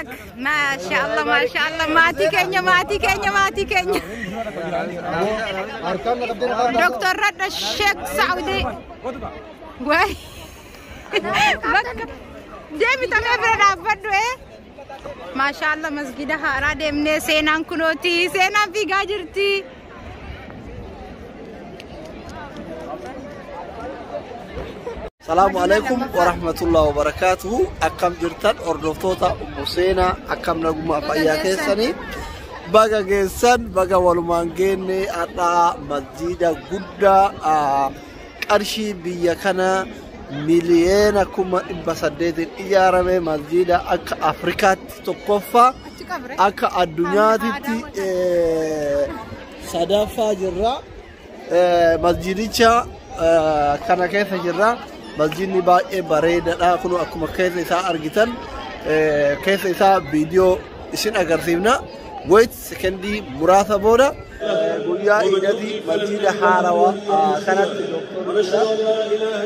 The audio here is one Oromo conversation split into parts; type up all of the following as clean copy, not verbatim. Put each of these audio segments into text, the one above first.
مبارك ما شاء الله ما شاء الله ماتي كينيا ماتي كينيا ماتي كينيا دكتور رد الشيخ سعودي واي ديمي تمام برا بدو ما شاء الله مسجدها أراد من سينان كنوتي سينان في جاجرتي السلام عليكم ورحمة الله وبركاته. أكم جرتان أردوتوتا أمسينا أكم نجوم أبايا كيساني بقى كيسان بقى والمانجيني أتا مسجد جودة أرشي بيكنا مليون كم بسدد إيجار من مسجد أك أفريقيا تكوفا أك الدنيا تي صدفة جرا مسجديشا كان كيف جرا مسجد نباء بريد لا كنوا أكو كيف إسا أرجتن كيف إسا فيديو إشين أقرثيمنا ويت سكندي مرافع بودا بويا إنتي مسجد حاروا كانت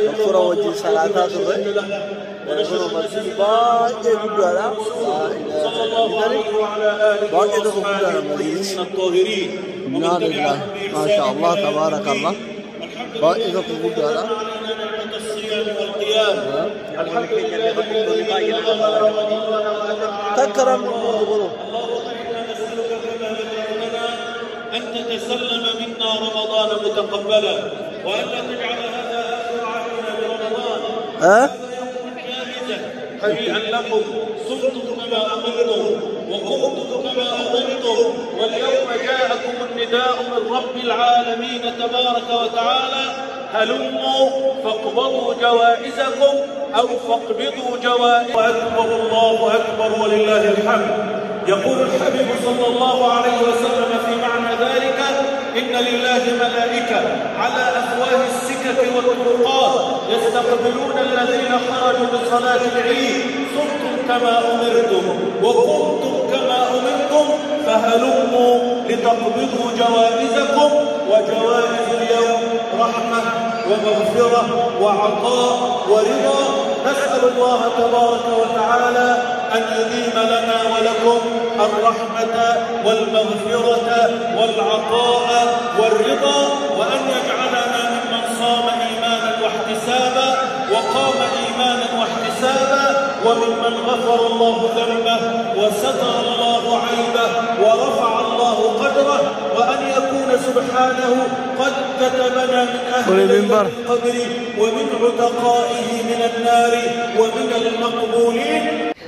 دكتورة وجه صلاة سبب مسجد باء بودا باء الطاهرين ما شاء الله تبارك الله باء بودا تكرم أن تتسلم منا رمضان متقبلا وأن لا تجعل هذا آخر عهدنا برمضان هنيئا لكم صمتم كما أمرتم وقمتم كما أمرتم واليوم جاءكم النداء من رب العالمين تبارك وتعالى هلموا فاقبضوا جوائزكم أو فاقبضوا جوائز أكبر الله أكبر ولله الحمد. يقول الحبيب صلى الله عليه وسلم في معنى ذلك إن لله ملائكة على أفواه السكك والطرقات يستقبلون الذين خرجوا لصلاة العيد صمتم كما أمرتم وقمتم كما أمرتم فهلموا لتقبضوا جوائزكم وجوائز اليوم رحمة ومغفرة وعطاء ورضا. نسأل الله تبارك وتعالى أن يديم لنا ولكم الرحمة والمغفرة والعطاء والرضا وأن يجعلنا ممن صام إيمانا واحتسابا وقام إيمانا واحتسابا وممن غفر الله ذنبه وستر الله عيبه ورفع الله قدره وأن يكون سبحانه قد كتبنا من أهل القبر ومن عتقائه من النار ومن المقبولين.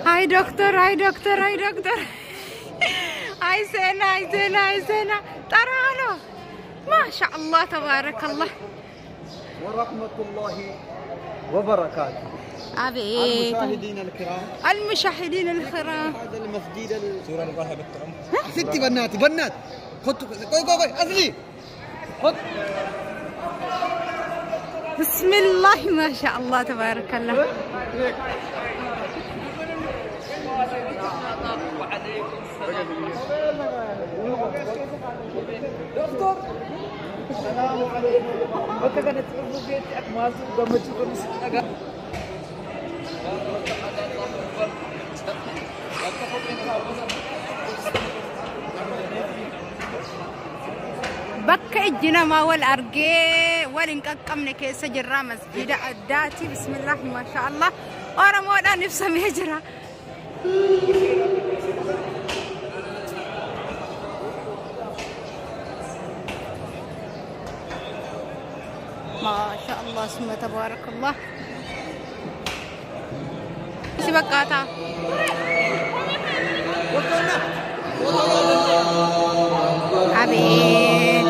هاي دكتور هاي دكتور هاي دكتور هاي سينا هاي سينا هاي سينا ترى ما شاء الله تبارك الله ورحمة الله وبركاته. المشاهدين الكرام المشاهدين الكرام هذا المسجد صورة نقولها بالطعم ستي بناتي بنات خد قوي أصلي خد بسم الله ما شاء الله تبارك الله. دكتور السلام عليكم. وأنت قاعد تقول بيتي أكمل وقمتي كل بك إجنا ما والأرجي والإنكمنا كيس جرا مسجد الداتي بسم الله ما شاء الله أنا مودا نفسه مهجرة ما شاء الله ثم تبارك الله. سبقاتا حبيب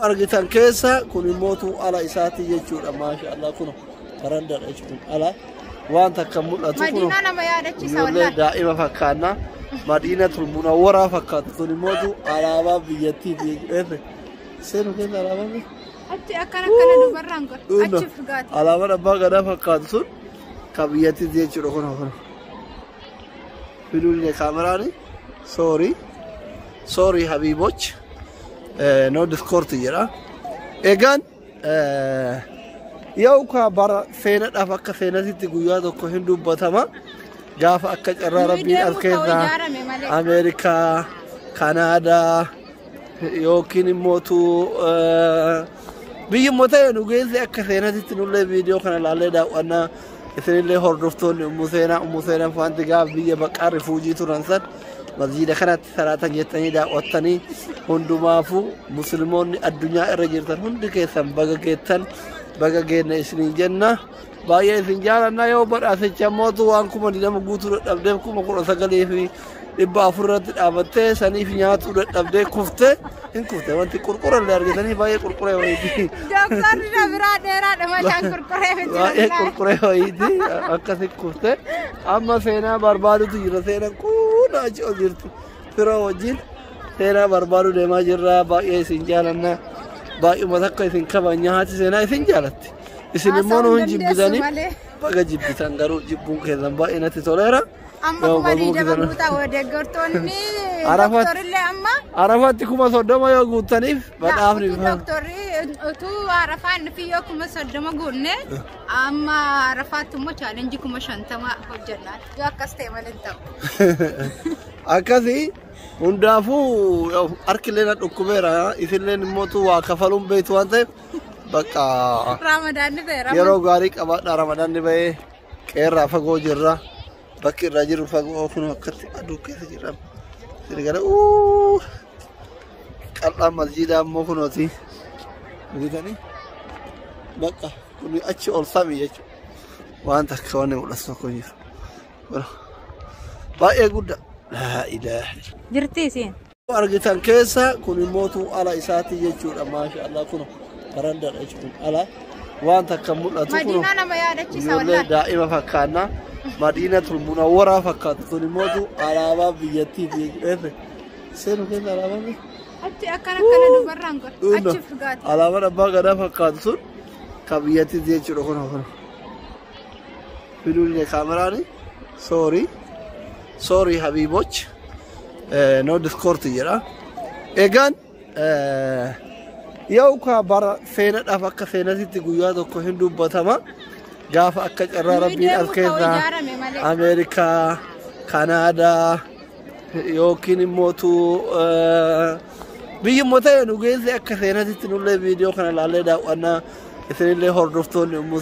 أرجتان كيسا كل موتو على إساتي يجود ما شاء الله كنوا ترندر إيشكم على وأنت كمل أتوكلوا مدينة ما يادتش سوالنا دائما فكرنا مدينة المنورة فكرت كل موتو على باب يتي بيجي سينو كذا على باب أتي أكنا كنا نبرانكر أتي فقات على باب بعدا فكرت سون كبيتي يجي ركنا كنا فيلولي كاميراني سوري حبيبوش no discord jira egan yow ka bara feena dhaf akka feenatitti guyyaa tokko hin dubbatama gaafa akka carraa rabbiin as keessa Ameerikaa Kanaadaa yookiin immootu biyyi mootaa nu geesse akka feenatitti nullee viidiyoo kana laallee daawwannaa isinillee hordoftoonni Ummu Seenaa faanti gaaf biyya baqaa rifuujii turan san masjiida kanatti salaatan jettanii daawwattanii hundumaafuu musliimoonni addunyaa irra jirtan hundi keessan baga geettan baga geenne isinii jenna baay'ee isin jaalanna yoo badhaasicha mootu waan kuma dinama guutuu dadhabdeef 19,000 fi 400 irratti dhaabattee saniif nyaatuu dadhabdee kuftee hin kufte wanti qurqurallee argitanii baay'ee qurquree wayiiti. Dooktarri na biraa dheeraadha machaan qurquree miti. Baay'ee qurquree wayiiti akkasi kufte amma seenaa barbaadutu jira seenaan kun achi ol jirtu fira wajjin seenaa barbaadu deemaa jirra baay'ee isin jaalanna baay'uma takka isin kabanya haati seenaa isin jaalatti isin immoo nu hin jibbitanii baga jibbitan garuu jibbuun keessan baay'ee natti toleera. Amma kuma diidama guutaa wadeeggartoonni dooktorillee amma Arafaatti 30 yoo guutaniif badhaafni dooktorri utuu Arafaan fi yoo 30 guunne amma Arafaatti immoo chaalenjii 50 hojjannaa yoo akkas ta'e malee ta'u akkasii hundaafuu harkillee na dhukkubeera isinleen immootu waa kafaluun beektu waan ta'eef bakka Ramadaanni ta'e yeroo gaarii qabaadha Ramadaanni bahee qeerraa fagoo jirra bakki irraa jiru fagoo kun akkatti aduu keessa jirra sirgala qal'aa masjiida ammoo kunooti bitanii bakka kun achi ol sami jechuudha waan takka wanni mul'atu tokko jiru baay'ee guddaa laa ilaaha jirti isiin argitan keessa kun immootu ala isaati jechuudha maasha Allah kun barandaadha jechuudha ala waan takka mul'atu kun Madiinaa nama yaadachiisa wallahi daa'ima fakkaanna Madiinatul Munawwaraa fakkaatu kun immootu alaabaa biyyattii beekne seenu keessa alaabaa achi akkana dubarraan godha achi fugaati alaabaa abbaa gadaa fakkaatu sun ka biyyattii jechuudha kun fiduulee kaameraani sorry habiboch no discord jira egan yow ka bara feena dhaf akka feenatitti guyyaa tokko hin dubbatama gaafa akka carraa rabbiin as keessa Ameerikaa Kanaadaa yookiin immootu biyyi mootaa nu geesse akka feenatitti nullee viidiyoo kana laallee daawwannaa isinillee hordoftoonni Ummu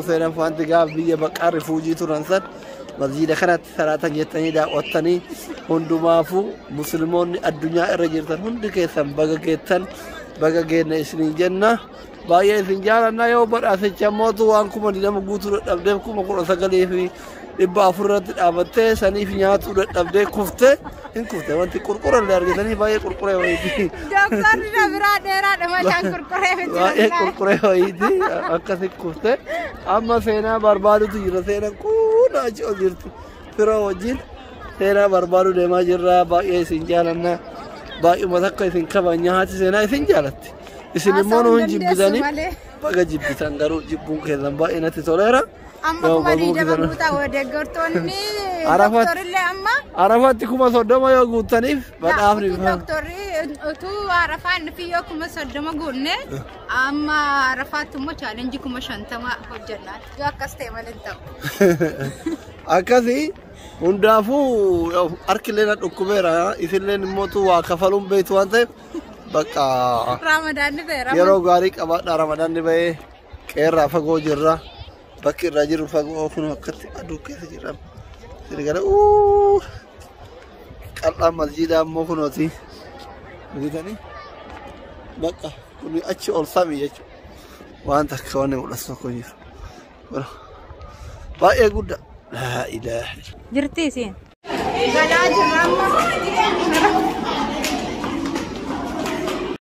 Seenaa faanti gaaf biyya baqaa rifuujii turan san masjiida kanatti salaatan jettanii daawwattanii hundumaafuu musliimoonni addunyaa irra jirtan hundi keessan baga geettan baga geenne isinii jenna baay'ee isin jaalanna yoo badhaasicha mootu waan kuma dinama guutuu dadhabdeef 19,000 fi 400 irratti dhaabattee saniif nyaatuu dadhabdee kuftee hin kufte wanti qurqurallee argitanii baay'ee qurquree wayiiti. Dooktarri na biraa dheeraadha machaan qurquree miti. Baay'ee qurquree wayiiti akkasi kufte amma seenaa barbaadutu jira seenaan kun achi ol jirtu fira wajjin seenaa barbaadu deemaa jirra baay'ee isin jaalanna baay'uma takka isin kabanya haati seenaa isin jaalatti isin immoo nu hin jibbitanii baga jibbitan garuu jibbuun keessan baay'ee natti toleera. Amma kuma diidama guutaa wadeeggartoonni dooktorillee amma Arafaatti 30 yoo guutaniif badhaafni dooktorri utuu Arafaan fi yoo 30 guunne amma Arafaatti immoo chaalenjii 50 hojjannaa yoo akkas ta'e malee ta'u akkasii hundaafuu harkillee na dhukkubeera isinleen immootu waa kafaluun beektu waan ta'eef bakka Ramadaanni ta'e yeroo gaarii qabaadha Ramadaanni bahee qeerraa fagoo jirra bakki irraa jiru fagoo kun akkatti aduu keessa jirra sirgala qal'aa masjiida ammoo kunooti bitanii bakka kun achi ol sami jechuudha waan takka wanni mul'atu tokko jiru baay'ee guddaa laa ilaaha jirti isiin galaa jirra amma